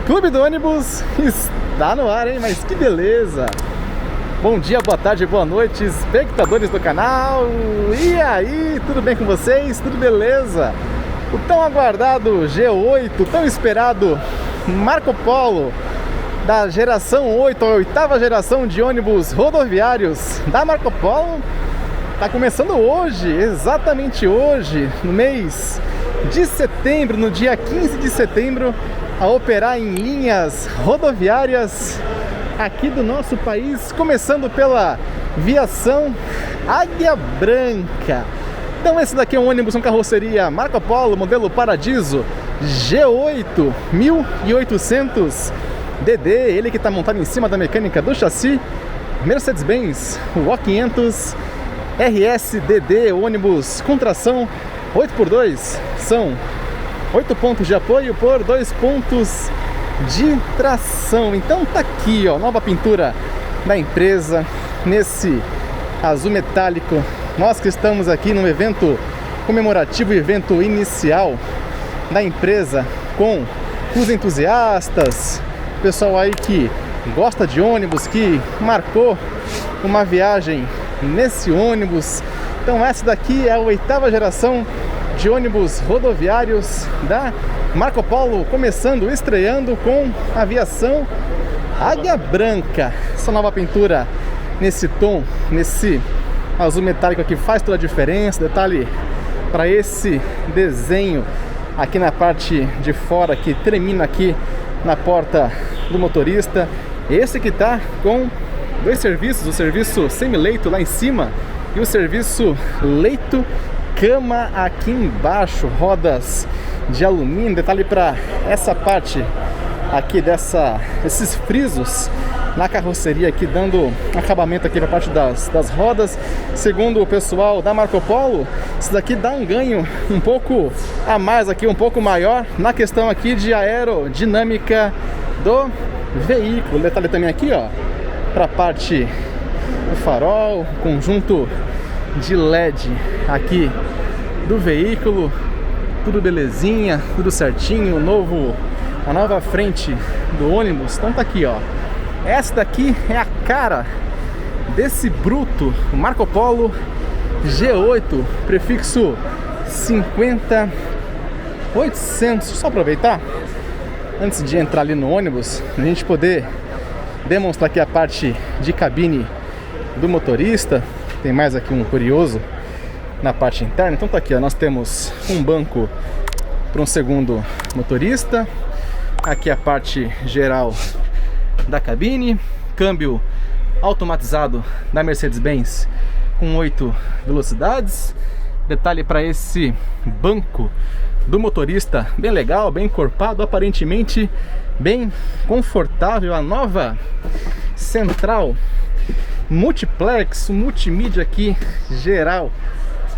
Clube do Ônibus está no ar, hein? Mas que beleza! Bom dia, boa tarde, boa noite, espectadores do canal. E aí, tudo bem com vocês? Tudo beleza? O tão aguardado G8, tão esperado Marco Polo da geração 8, a oitava geração de ônibus rodoviários da Marco Polo, está começando hoje, exatamente hoje, no mês de setembro, no dia 15 de setembro, a operar em linhas rodoviárias aqui do nosso país, começando pela viação Águia Branca. Então esse daqui é um ônibus com carroceria Marco Polo, modelo Paradiso G8 1800 DD, ele que está montado em cima da mecânica do chassi Mercedes-Benz O500 RS DD, ônibus com tração 8x2, são 8 pontos de apoio por 2 pontos de tração. Então tá aqui, ó, nova pintura da empresa nesse azul metálico. Nós que estamos aqui num evento comemorativo, evento inicial da empresa, com os entusiastas, pessoal aí que gosta de ônibus, que marcou uma viagem nesse ônibus. Então essa daqui é a oitava geração de ônibus rodoviários da Marco Polo, começando, estreando com a aviação Águia Branca. Essa nova pintura nesse tom, nesse azul metálico aqui faz toda a diferença. Detalhe para esse desenho aqui na parte de fora, que termina aqui na porta do motorista. Esse que tá com dois serviços, o serviço semi-leito lá em cima e o serviço leito cama aqui embaixo, rodas de alumínio. Detalhe para essa parte aqui desses frisos na carroceria aqui, dando acabamento aqui para a parte das rodas. Segundo o pessoal da Marco Polo, isso daqui dá um ganho um pouco a mais aqui, um pouco maior na questão aqui de aerodinâmica do veículo. Detalhe também aqui, ó, para a parte do farol, conjunto de LED aqui do veículo, tudo belezinha, tudo certinho, a nova frente do ônibus. Então tá aqui, ó, essa daqui é a cara desse bruto, o Marco Polo G8, prefixo 50800. Só aproveitar, antes de entrar ali no ônibus, a gente poder demonstrar aqui a parte de cabine do motorista. Tem mais aqui um curioso na parte interna. Então tá aqui, ó, nós temos um banco para um segundo motorista. Aqui a parte geral da cabine, câmbio automatizado da Mercedes-Benz com 8 velocidades. Detalhe para esse banco do motorista, bem legal, bem encorpado, aparentemente bem confortável. A nova central multiplex, multimídia aqui geral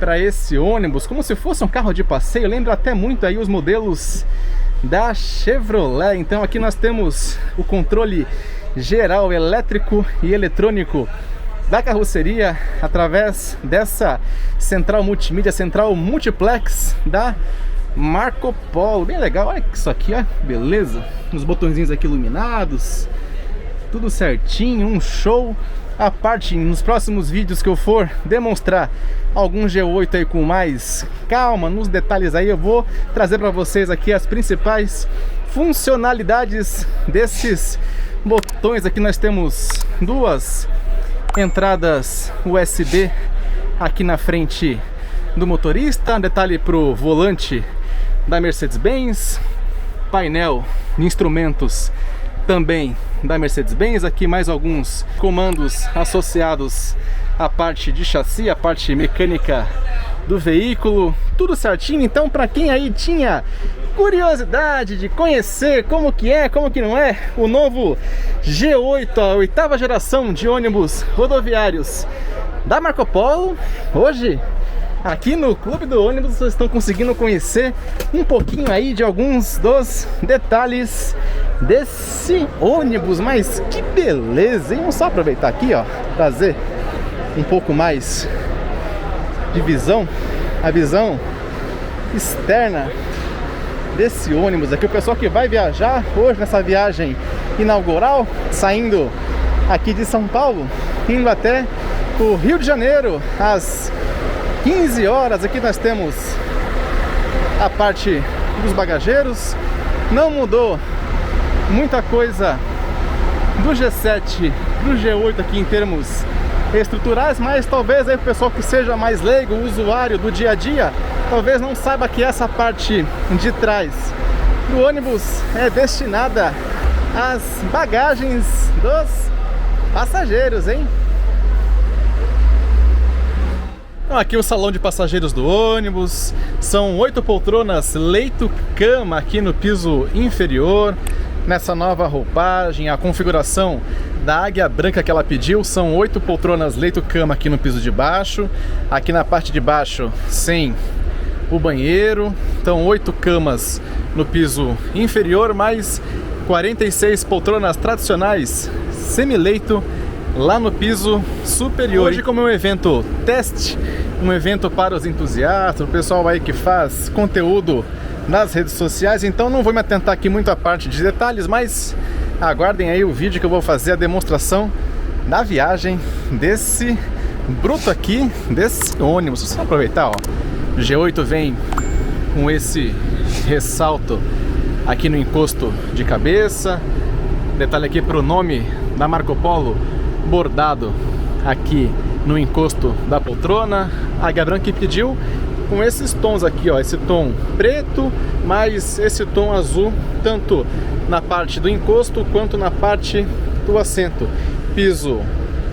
para esse ônibus, como se fosse um carro de passeio. Lembra até muito aí os modelos da Chevrolet. Então aqui nós temos o controle geral elétrico e eletrônico da carroceria através dessa central multimídia, central multiplex da Marco Polo. Bem legal, olha isso aqui, ó, beleza, os botõezinhos aqui iluminados, tudo certinho, um show. A parte, nos próximos vídeos que eu for demonstrar algum G8 aí com mais calma, nos detalhes aí, eu vou trazer para vocês aqui as principais funcionalidades desses botões. Aqui nós temos duas entradas USB aqui na frente do motorista. Detalhe pro volante da Mercedes-Benz, painel de instrumentos também da Mercedes-Benz. Aqui mais alguns comandos associados à parte de chassi, à parte mecânica do veículo, tudo certinho. Então para quem aí tinha curiosidade de conhecer como que é, como que não é o novo G8, a oitava geração de ônibus rodoviários da Marco Polo, hoje aqui no Clube do Ônibus vocês estão conseguindo conhecer um pouquinho aí de alguns dos detalhes desse ônibus. Mas que beleza, hein? Vamos só aproveitar aqui, ó, trazer um pouco mais de visão, a visão externa desse ônibus aqui. O pessoal que vai viajar hoje nessa viagem inaugural, saindo aqui de São Paulo, indo até o Rio de Janeiro, às 15 horas. Aqui nós temos a parte dos bagageiros. Não mudou muita coisa do G7 pro G8 aqui em termos estruturais, mas talvez aí o pessoal que seja mais leigo, o usuário do dia a dia, talvez não saiba que essa parte de trás do ônibus é destinada às bagagens dos passageiros, hein? Então, aqui o salão de passageiros do ônibus. São 8 poltronas leito-cama aqui no piso inferior. Nessa nova roupagem, a configuração da Águia Branca que ela pediu, são 8 poltronas leito-cama aqui no piso de baixo. Aqui na parte de baixo, sem o banheiro. Então 8 camas no piso inferior, mais 46 poltronas tradicionais semi-leito lá no piso superior. Hoje, como é um evento teste, um evento para os entusiastas, o pessoal aí que faz conteúdo nas redes sociais, então não vou me atentar aqui muito à parte de detalhes, mas aguardem aí o vídeo que eu vou fazer a demonstração da viagem desse bruto aqui, desse ônibus. Só aproveitar, ó, o G8 vem com esse ressalto aqui no encosto de cabeça, detalhe aqui para o nome da Marco Polo bordado aqui no encosto da poltrona. A Águia Branca que pediu com esses tons aqui, ó, esse tom preto, mais esse tom azul, tanto na parte do encosto quanto na parte do assento. Piso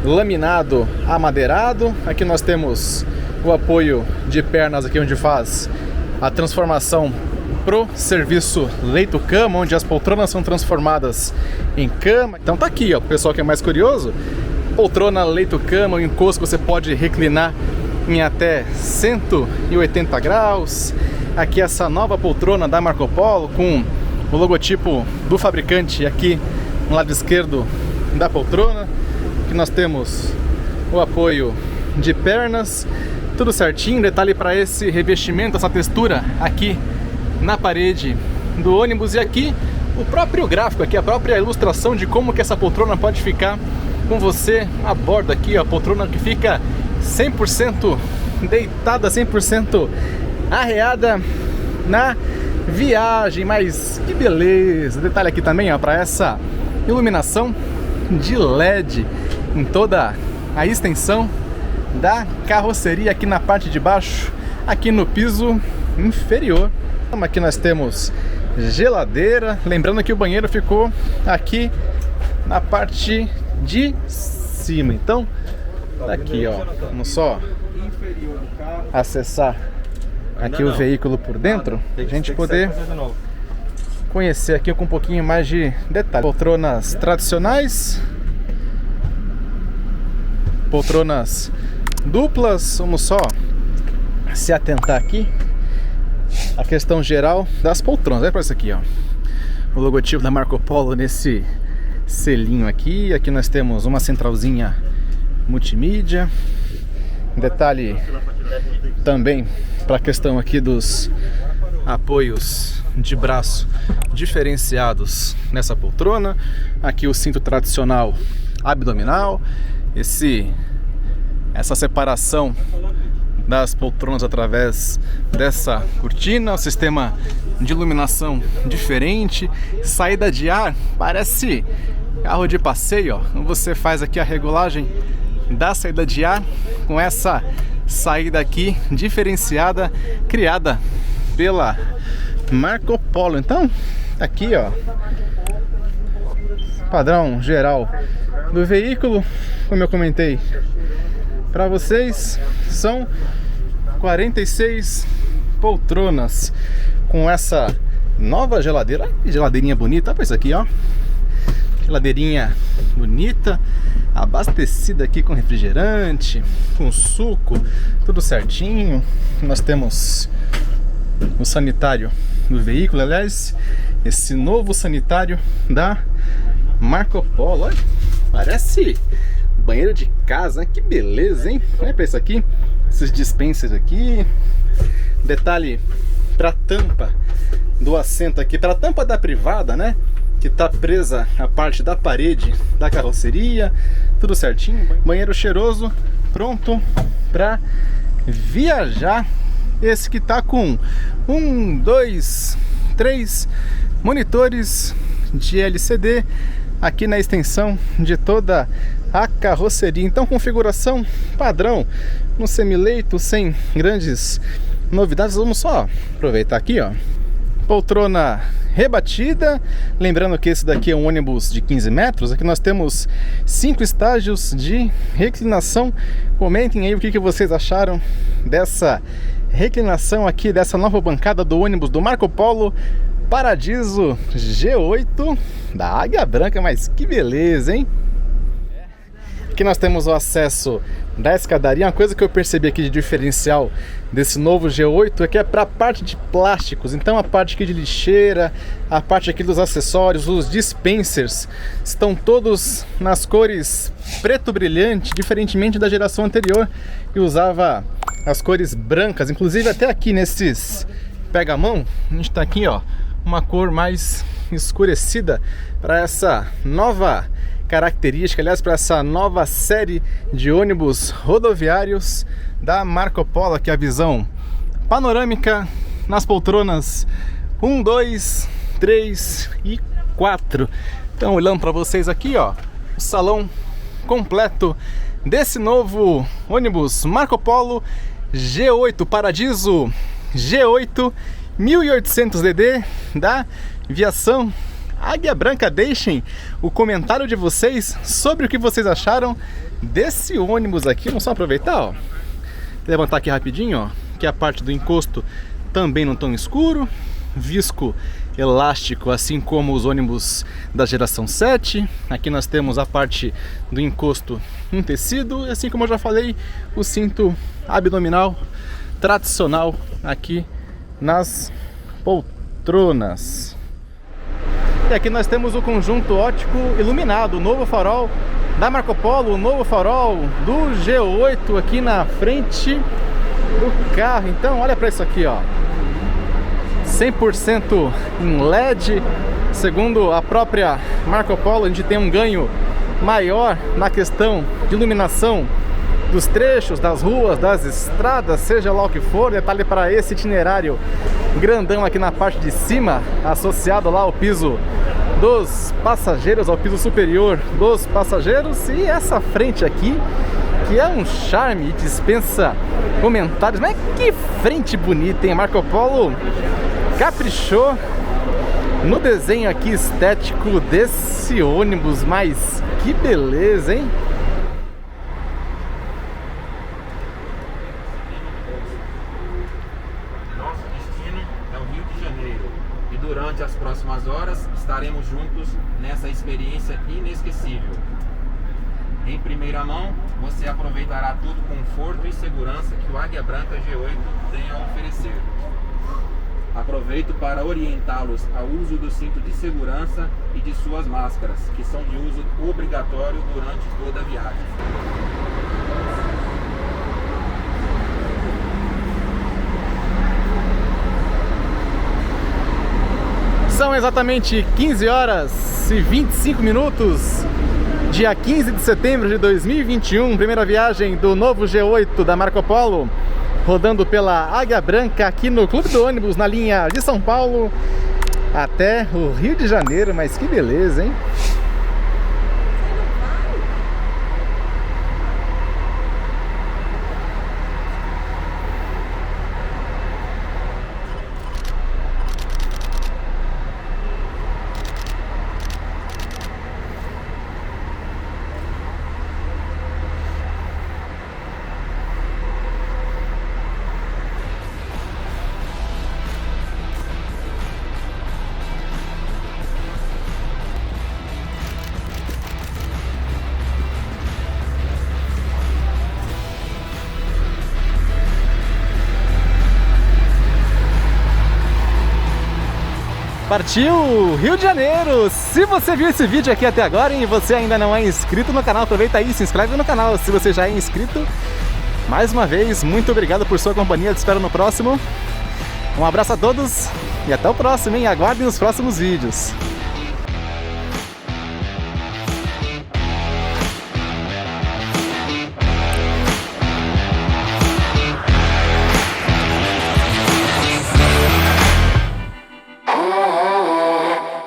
laminado amadeirado. Aqui nós temos o apoio de pernas aqui onde faz a transformação pro serviço leito-cama, onde as poltronas são transformadas em cama. Então tá aqui, ó, o pessoal que é mais curioso, poltrona leito-cama, o encosto você pode reclinar em até 180 graus. Aqui essa nova poltrona da Marco Polo com o logotipo do fabricante aqui no lado esquerdo da poltrona. Aqui nós temos o apoio de pernas, tudo certinho. Detalhe para esse revestimento, essa textura aqui na parede do ônibus. E aqui o próprio gráfico, aqui a própria ilustração de como que essa poltrona pode ficar com você a bordo aqui, a poltrona que fica 100% deitada, 100% arreada na viagem. Mas que beleza! Detalhe aqui também, ó, para essa iluminação de LED em toda a extensão da carroceria aqui na parte de baixo, aqui no piso inferior. Aqui nós temos geladeira, lembrando que o banheiro ficou aqui na parte de cima. Então aqui, ó, vamos só acessar aqui o veículo por dentro, a gente poder conhecer aqui com um pouquinho mais de detalhe. Poltronas tradicionais, poltronas duplas. Vamos só se atentar aqui a questão geral das poltronas. Olha para isso aqui, ó, o logotipo da Marco Polo nesse selinho aqui. Aqui nós temos uma centralzinha multimídia. Detalhe também para a questão aqui dos apoios de braço diferenciados nessa poltrona. Aqui o cinto tradicional abdominal, essa separação das poltronas através dessa cortina, o sistema de iluminação diferente, saída de ar, parece carro de passeio, ó. Você faz aqui a regulagem da saída de ar com essa saída aqui diferenciada, criada pela Marco Polo. Então, aqui, ó, padrão geral do veículo, como eu comentei para vocês, são 46 poltronas com essa nova geladeira. Que geladeirinha bonita, olha isso aqui, ó, geladeirinha bonita, abastecida aqui com refrigerante, com suco, tudo certinho. Nós temos o sanitário do veículo, aliás, esse novo sanitário da Marco Polo. Olha, parece banheiro de casa, né? Que beleza, hein? Olha pra isso aqui, esses dispensers aqui. Detalhe pra tampa do assento aqui para a tampa da privada, né? Que tá presa a parte da parede da carroceria, tudo certinho. Banheiro cheiroso, pronto para viajar. Esse que tá com 1, 2, 3 monitores de LCD aqui na extensão de toda a carroceria. Então, configuração padrão no semileito, sem grandes novidades. Vamos só aproveitar aqui, ó. Poltrona rebatida, lembrando que esse daqui é um ônibus de 15 metros. Aqui nós temos 5 estágios de reclinação. Comentem aí o que vocês acharam dessa reclinação aqui, dessa nova bancada do ônibus do Marco Polo Paradiso G8 da Águia Branca. Mas que beleza, hein? Aqui nós temos o acesso da escadaria. Uma coisa que eu percebi aqui de diferencial desse novo G8 é que é para a parte de plásticos. Então a parte aqui de lixeira, a parte aqui dos acessórios, os dispensers estão todos nas cores preto brilhante, diferentemente da geração anterior que usava as cores brancas. Inclusive até aqui nesses pega-mão, a gente está aqui, ó, uma cor mais escurecida para essa nova característica, aliás, para essa nova série de ônibus rodoviários da Marco Polo. Aqui a visão panorâmica nas poltronas 1, 2, 3 e 4. Então, olhando para vocês aqui, ó, o salão completo desse novo ônibus Marco Polo G8 Paradiso G8 1800DD da Viação Águia Branca. Deixem o comentário de vocês sobre o que vocês acharam desse ônibus aqui. Vamos só aproveitar, ó, levantar aqui rapidinho, ó, que a parte do encosto também não tão escuro, visco elástico, assim como os ônibus da geração 7. Aqui nós temos a parte do encosto em tecido, assim como eu já falei, o cinto abdominal tradicional aqui nas poltronas. E aqui nós temos o conjunto óptico iluminado, o novo farol da Marco Polo, o novo farol do G8 aqui na frente do carro. Então olha para isso aqui, ó, 100% em LED. Segundo a própria Marco Polo, a gente tem um ganho maior na questão de iluminação dos trechos, das ruas, das estradas, seja lá o que for. Detalhe para esse itinerário grandão aqui na parte de cima, associado lá ao piso dos passageiros, ao piso superior dos passageiros. E essa frente aqui, que é um charme e dispensa comentários. Mas que frente bonita, hein? Marco Polo caprichou no desenho aqui estético desse ônibus. Mas que beleza, hein? Durante as próximas horas estaremos juntos nessa experiência inesquecível. Em primeira mão, você aproveitará todo o conforto e segurança que o Águia Branca G8 tem a oferecer. Aproveito para orientá-los ao uso do cinto de segurança e de suas máscaras, que são de uso obrigatório durante toda a viagem. São exatamente 15 horas e 25 minutos, dia 15 de setembro de 2021, primeira viagem do novo G8 da Marco Polo, rodando pela Águia Branca aqui no Clube do Ônibus, na linha de São Paulo até o Rio de Janeiro. Mas que beleza, hein? Partiu Rio de Janeiro! Se você viu esse vídeo aqui até agora e você ainda não é inscrito no canal, aproveita aí e se inscreve no canal. Se você já é inscrito, mais uma vez, muito obrigado por sua companhia. Te espero no próximo. Um abraço a todos E até o próximo, hein? Aguardem os próximos vídeos.